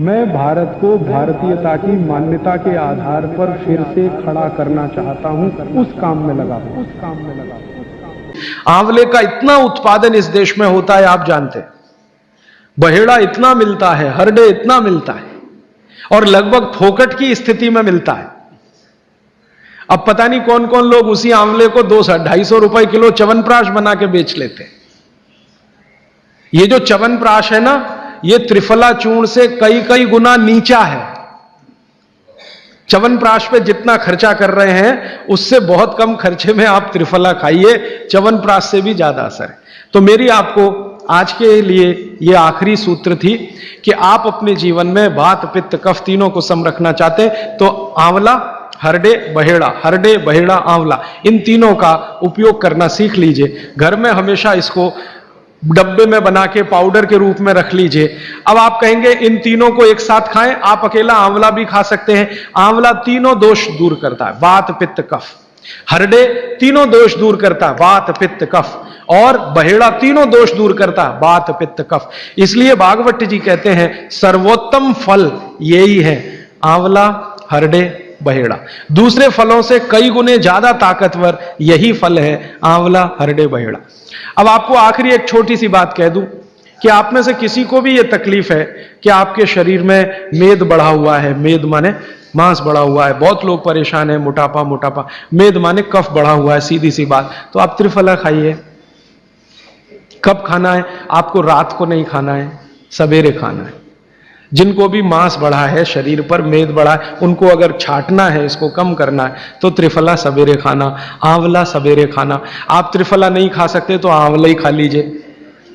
मैं भारत को भारतीयता की मान्यता के आधार पर फिर से खड़ा करना चाहता हूं, उस काम में लगा आंवले का इतना उत्पादन इस देश में होता है, आप जानते हैं। बहेड़ा इतना मिलता है, हरडे इतना मिलता है, और लगभग फोकट की स्थिति में मिलता है। अब पता नहीं कौन कौन लोग उसी आंवले को 200-250 रुपए किलो च्यवनप्राश बना के बेच लेते हैं। ये जो च्यवनप्राश है ना, ये त्रिफला चूर्ण से कई कई गुना नीचा है। च्यवनप्राश पे जितना खर्चा कर रहे हैं, उससे बहुत कम खर्चे में आप त्रिफला खाइए, च्यवनप्राश से भी ज्यादा असर है। तो मेरी आपको आज के लिए ये आखिरी सूत्र थी कि आप अपने जीवन में वात पित्त कफ तीनों को सम रखना चाहते तो आंवला, हरडे, बहेड़ा, हरडे, बहेड़ा, आंवला, इन तीनों का उपयोग करना सीख लीजिए। घर में हमेशा इसको डब्बे में बना के पाउडर के रूप में रख लीजिए। अब आप कहेंगे इन तीनों को एक साथ खाएं, आप अकेला आंवला भी खा सकते हैं। आंवला तीनों दोष दूर करता है, वात पित्त कफ। हरडे तीनों दोष दूर करता है, वात पित्त कफ। और बहेड़ा तीनों दोष दूर करता है, वात पित्त कफ। इसलिए भागवत जी कहते हैं सर्वोत्तम फल यही है, आंवला, हरडे, बहेड़ा। दूसरे फलों से कई गुने ज्यादा ताकतवर यही फल है, आंवला, हरडे, बहेड़ा। अब आपको आखिरी एक छोटी सी बात कह दूं कि आप में से किसी को भी यह तकलीफ है कि आपके शरीर में मेद बढ़ा हुआ है, मेद माने मांस बढ़ा हुआ है, बहुत लोग परेशान है, मोटापा, मोटापा, मेद माने कफ बढ़ा हुआ है, सीधी सी बात। तो आप त्रिफला खाइए। कब खाना है? आपको रात को नहीं खाना है, सवेरे खाना है। जिनको भी मांस बढ़ा है, शरीर पर मेद बढ़ा है, उनको अगर छाटना है, इसको कम करना है, तो त्रिफला सवेरे खाना, आंवला सवेरे खाना। आप त्रिफला नहीं खा सकते तो आंवला ही खा लीजिए।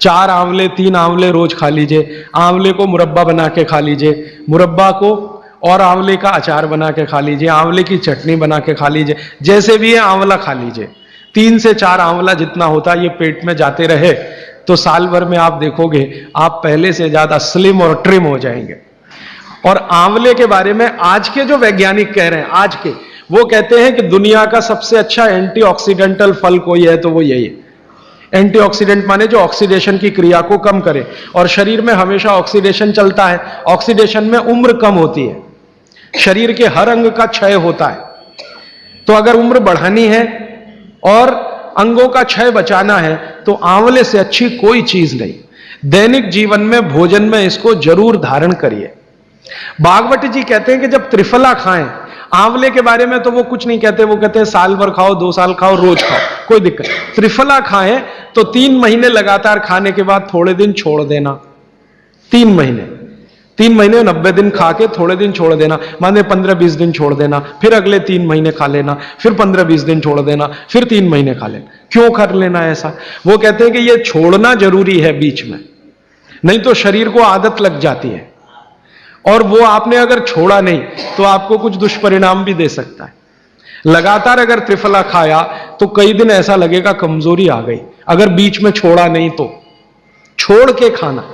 4 आंवले, 3 आंवले रोज खा लीजिए। आंवले को मुरब्बा बना के खा लीजिए, मुरब्बा को और आंवले का अचार बना के खा लीजिए, आंवले की चटनी बना के खा लीजिए, जैसे भी है आंवला खा लीजिए। 3 से 4 आंवला जितना होता है, ये पेट में जाते रहे तो साल भर में आप देखोगे आप पहले से ज्यादा स्लिम और ट्रिम हो जाएंगे। और आंवले के बारे में आज के जो वैज्ञानिक कह रहे हैं, आज के, वो कहते हैं कि दुनिया का सबसे अच्छा एंटीऑक्सीडेंटल फल कोई है तो वो यही है। एंटीऑक्सीडेंट माने जो ऑक्सीडेशन की क्रिया को कम करे, और शरीर में हमेशा ऑक्सीडेशन चलता है। ऑक्सीडेशन में उम्र कम होती है, शरीर के हर अंग का क्षय होता है। तो अगर उम्र बढ़ानी है और अंगों का क्षय बचाना है तो आंवले से अच्छी कोई चीज नहीं। दैनिक जीवन में, भोजन में इसको जरूर धारण करिए। भागवत जी कहते हैं कि जब त्रिफला खाएं, आंवले के बारे में तो वो कुछ नहीं कहते, वो कहते हैं साल भर खाओ, 2 साल खाओ, रोज खाओ, कोई दिक्कत। त्रिफला खाएं तो 3 महीने लगातार खाने के बाद थोड़े दिन छोड़ देना। 3 महीने 90 दिन खा के थोड़े दिन छोड़ देना, माने 15-20 दिन छोड़ देना, फिर अगले 3 महीने खा लेना, फिर 15-20 दिन छोड़ देना, फिर 3 महीने खा लेना। क्यों कर लेना ऐसा? वो कहते हैं कि ये छोड़ना जरूरी है बीच में, नहीं तो शरीर को आदत लग जाती है, और वो आपने अगर छोड़ा नहीं तो आपको कुछ दुष्परिणाम भी दे सकता है। लगातार अगर त्रिफला खाया तो कई दिन ऐसा लगेगा कमजोरी आ गई, अगर बीच में छोड़ा नहीं तो। छोड़ के खाना।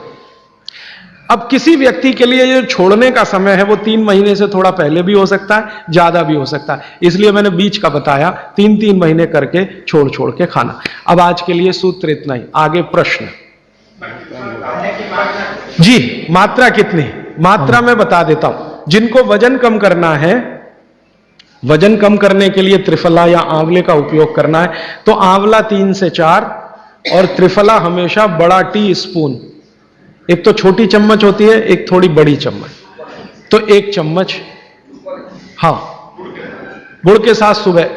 अब किसी व्यक्ति के लिए जो छोड़ने का समय है वो 3 महीने से थोड़ा पहले भी हो सकता है, ज्यादा भी हो सकता है, इसलिए मैंने बीच का बताया। 3-3 महीने करके छोड़ छोड़ के खाना। अब आज के लिए सूत्र इतना ही, आगे प्रश्न जी। मात्रा कितनी? मात्रा में बता देता हूं। जिनको वजन कम करना है, वजन कम करने के लिए त्रिफला या आंवले का उपयोग करना है तो आंवला 3 से 4 और त्रिफला हमेशा बड़ा टी स्पून, एक तो छोटी चम्मच होती है, एक थोड़ी बड़ी चम्मच, तो 1 चम्मच, हाँ, गुड़ के साथ सुबह,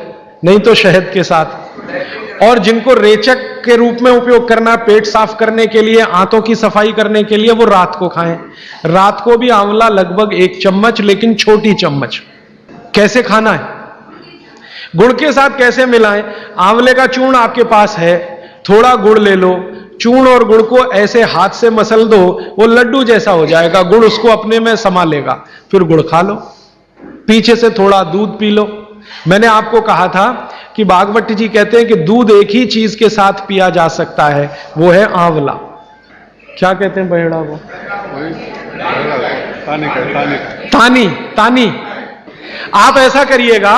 नहीं तो शहद के साथ। और जिनको रेचक के रूप में उपयोग करना, पेट साफ करने के लिए, आंतों की सफाई करने के लिए, वो रात को खाएं। रात को भी आंवला लगभग 1 चम्मच, लेकिन छोटी चम्मच। कैसे खाना है? गुड़ के साथ कैसे मिलाएं? आंवले का चूर्ण आपके पास है, थोड़ा गुड़ ले लो, चूर्ण और गुड़ को ऐसे हाथ से मसल दो, वो लड्डू जैसा हो जाएगा, गुड़ उसको अपने में समा लेगा, फिर गुड़ खा लो। पीछे से थोड़ा दूध पी लो। मैंने आपको कहा था कि भागवत जी कहते हैं कि दूध एक ही चीज के साथ पिया जा सकता है, वो है आंवला। क्या कहते हैं बहेड़ा को? तानी। आप ऐसा करिएगा,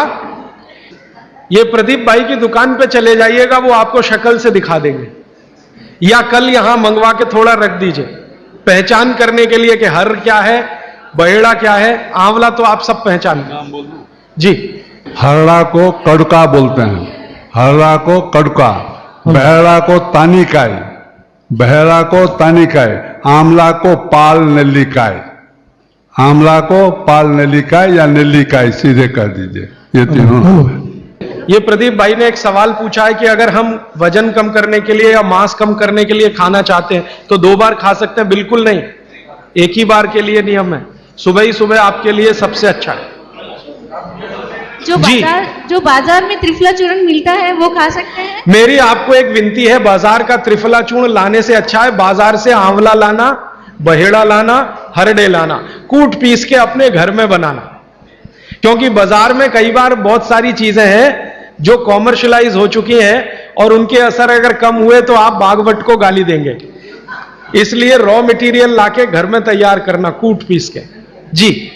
ये प्रदीप भाई की दुकान पे चले जाइएगा, वो आपको शक्ल से दिखा देंगे, या कल यहां मंगवा के थोड़ा रख दीजिए, पहचान करने के लिए कि हर क्या है, बहेड़ा क्या है, आंवला तो आप सब पहचानते हैं जी। हरड़ा को कड़का बोलते हैं, हरड़ा को कड़का, बहेड़ा को तानिकाय, बहेड़ा को तानिकाय, आंवला को पाल नेल्लिकाय, आंवला को पाल नेल्लिकाय या नेल्लिकाय सीधे कर दीजिए, ये तीनों। ये प्रदीप भाई ने एक सवाल पूछा है कि अगर हम वजन कम करने के लिए या मांस कम करने के लिए खाना चाहते हैं तो 2 बार खा सकते हैं? बिल्कुल नहीं, एक ही बार के लिए नियम है, सुबह ही सुबह आपके लिए सबसे अच्छा है। जो बाजार में त्रिफला चूर्ण मिलता है वो खा सकते हैं? मेरी आपको एक विनती है, बाजार का त्रिफला चूर्ण लाने से अच्छा है बाजार से आंवला लाना, बहेड़ा लाना, हरड़े लाना, कूट पीस के अपने घर में बनाना। क्योंकि बाजार में कई बार बहुत सारी चीजें हैं जो कॉमर्शलाइज हो चुकी हैं और उनके असर अगर कम हुए तो आप बागवट को गाली देंगे। इसलिए रॉ मटेरियल लाके घर में तैयार करना, कूट पीस के। जी,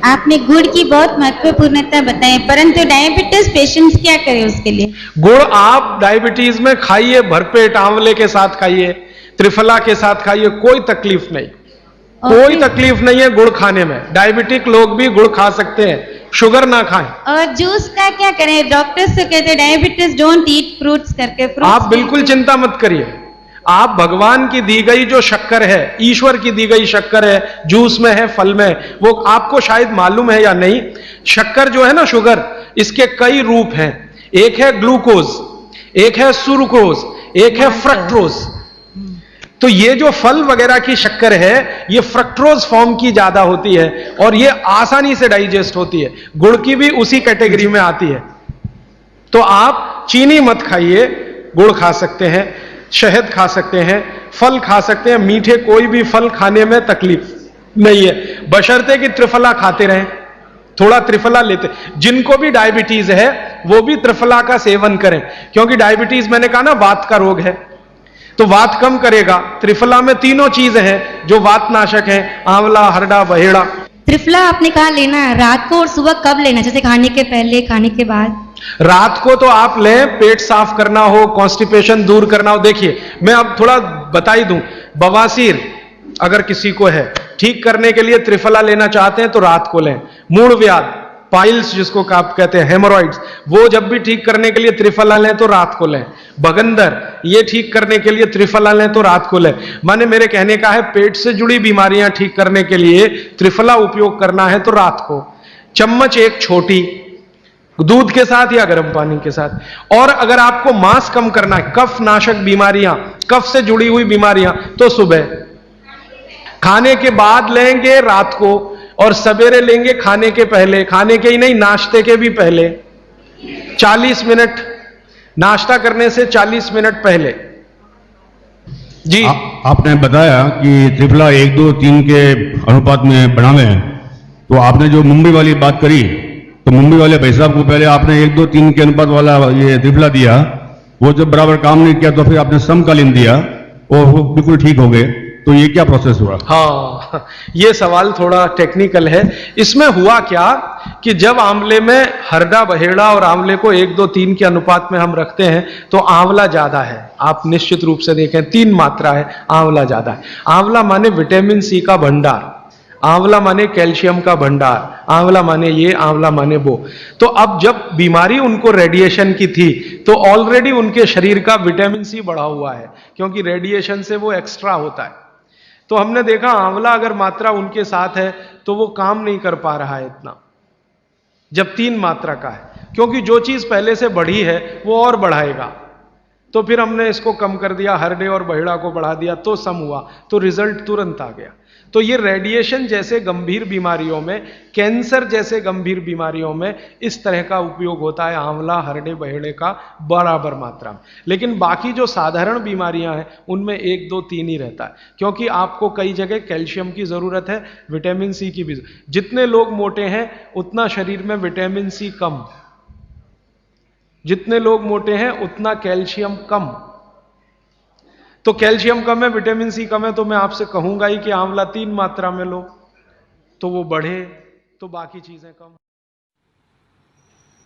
आपने गुड़ की बहुत महत्वपूर्णता बताई, परंतु डायबिटीज पेशेंट्स क्या करें उसके लिए? गुड़ आप डायबिटीज में खाइए, भरपेट आंवले के साथ खाइए, त्रिफला के साथ खाइए, कोई तकलीफ नहीं, कोई तकलीफ नहीं है गुड़ खाने में। डायबिटिक लोग भी गुड़ खा सकते हैं, शुगर ना खाएं। और जूस का क्या करें? डॉक्टर्स तो कहते हैं डायबिटीज डोंट ईट फ्रूट्स करके। आप बिल्कुल चिंता मत करिए, आप भगवान की दी गई जो शक्कर है, ईश्वर की दी गई शक्कर है, जूस में है, फल में, वो आपको शायद मालूम है या नहीं। शक्कर जो है ना, शुगर, इसके कई रूप हैं। एक है ग्लूकोज, एक है सुक्रोज, एक है फ्रक्टोज। तो ये जो फल वगैरह की शक्कर है, ये फ्रक्टोज फॉर्म की ज्यादा होती है और ये आसानी से डाइजेस्ट होती है। गुड़ की भी उसी कैटेगरी में आती है। तो आप चीनी मत खाइए, गुड़ खा सकते हैं, शहद खा सकते हैं, फल खा सकते हैं, मीठे कोई भी फल खाने में तकलीफ नहीं है, बशर्ते कि त्रिफला खाते रहें, थोड़ा त्रिफला लेते। जिनको भी डायबिटीज है वो भी त्रिफला का सेवन करें, क्योंकि डायबिटीज मैंने कहा ना वात का रोग है, तो वात कम करेगा। त्रिफला में तीनों चीजें हैं जो वात नाशक हैं, आंवला, हरड़ा, बहेड़ा। त्रिफला आपने कहा लेना है, रात को और सुबह कब लेना? जैसे खाने के पहले, खाने के बाद? रात को तो आप लें, पेट साफ करना हो, कॉन्स्टिपेशन दूर करना हो। देखिए, मैं अब थोड़ा बता ही दूं, बवासीर अगर किसी को है, ठीक करने के लिए त्रिफला लेना चाहते हैं तो रात को लें। मूड व्याध, पाइल्स जिसको आप कहते हैं, हेमोरॉइड्स, वो जब भी ठीक करने के लिए त्रिफला लें तो रात को लें। बगंदर, ये ठीक करने के लिए त्रिफला लें तो रात को लें। माने मेरे कहने का है, पेट से जुड़ी बीमारियां ठीक करने के लिए त्रिफला उपयोग करना है तो रात को। चम्मच एक छोटी, दूध के साथ या गर्म पानी के साथ। और अगर आपको मांस कम करना है, कफ नाशक बीमारियां, कफ से जुड़ी हुई बीमारियां, तो सुबह खाने के बाद लेंगे रात को, और सवेरे लेंगे खाने के पहले, खाने के ही नहीं नाश्ते के भी पहले, 40 मिनट, नाश्ता करने से 40 मिनट पहले। जी, आपने बताया कि त्रिफला 1, 2, 3 के अनुपात में बनावे हैं, तो आपने जो मुंबई वाली बात करी, तो मुंबई वाले भाई साहब को पहले आपने 1, 2, 3 के अनुपात वाला ये त्रिफला दिया, वो जब बराबर काम नहीं किया तो फिर आपने समकालीन दिया और वो बिल्कुल ठीक हो गए। तो ये क्या प्रोसेस हुआ? हाँ, ये सवाल थोड़ा टेक्निकल है। इसमें हुआ क्या कि जब आंवले में हरड़ा, बहेड़ा और आंवले को 1, 2, 3 के अनुपात में हम रखते हैं तो आंवला ज्यादा है। आप निश्चित रूप से देखें, 3 मात्रा है, आंवला ज्यादा है। आंवला माने विटामिन सी का भंडार, आंवला माने कैल्शियम का भंडार, आंवला माने ये, आंवला माने वो। तो अब जब बीमारी उनको रेडिएशन की थी तो ऑलरेडी उनके शरीर का विटामिन सी बढ़ा हुआ है, क्योंकि रेडिएशन से वो एक्स्ट्रा होता है। तो हमने देखा आंवला अगर मात्रा उनके साथ है तो वो काम नहीं कर पा रहा है इतना, जब 3 मात्रा का है, क्योंकि जो चीज पहले से बढ़ी है वो और बढ़ाएगा। तो फिर हमने इसको कम कर दिया, हरडे और बहेड़ा को बढ़ा दिया, तो सम हुआ, तो रिजल्ट तुरंत आ गया। तो ये रेडिएशन जैसे गंभीर बीमारियों में, कैंसर जैसे गंभीर बीमारियों में इस तरह का उपयोग होता है आंवला, हरडे, बहेड़े का बराबर मात्रा में। लेकिन बाकी जो साधारण बीमारियां हैं उनमें 1, 2, 3 ही रहता है, क्योंकि आपको कई जगह कैल्शियम की जरूरत है, विटामिन सी की भी। जितने लोग मोटे हैं उतना शरीर में विटामिन सी कम, जितने लोग मोटे हैं उतना कैल्शियम कम। तो कैल्शियम कम है, विटामिन सी कम है, तो मैं आपसे कहूंगा ही कि आंवला 3 मात्रा में लो तो वो बढ़े, तो बाकी चीजें कम।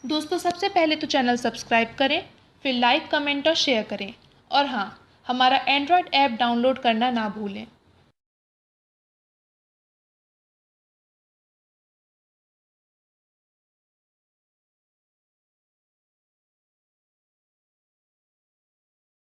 दोस्तों, सबसे पहले तो चैनल सब्सक्राइब करें, फिर लाइक, कमेंट और शेयर करें, और हाँ, हमारा एंड्रॉयड ऐप डाउनलोड करना ना भूलें।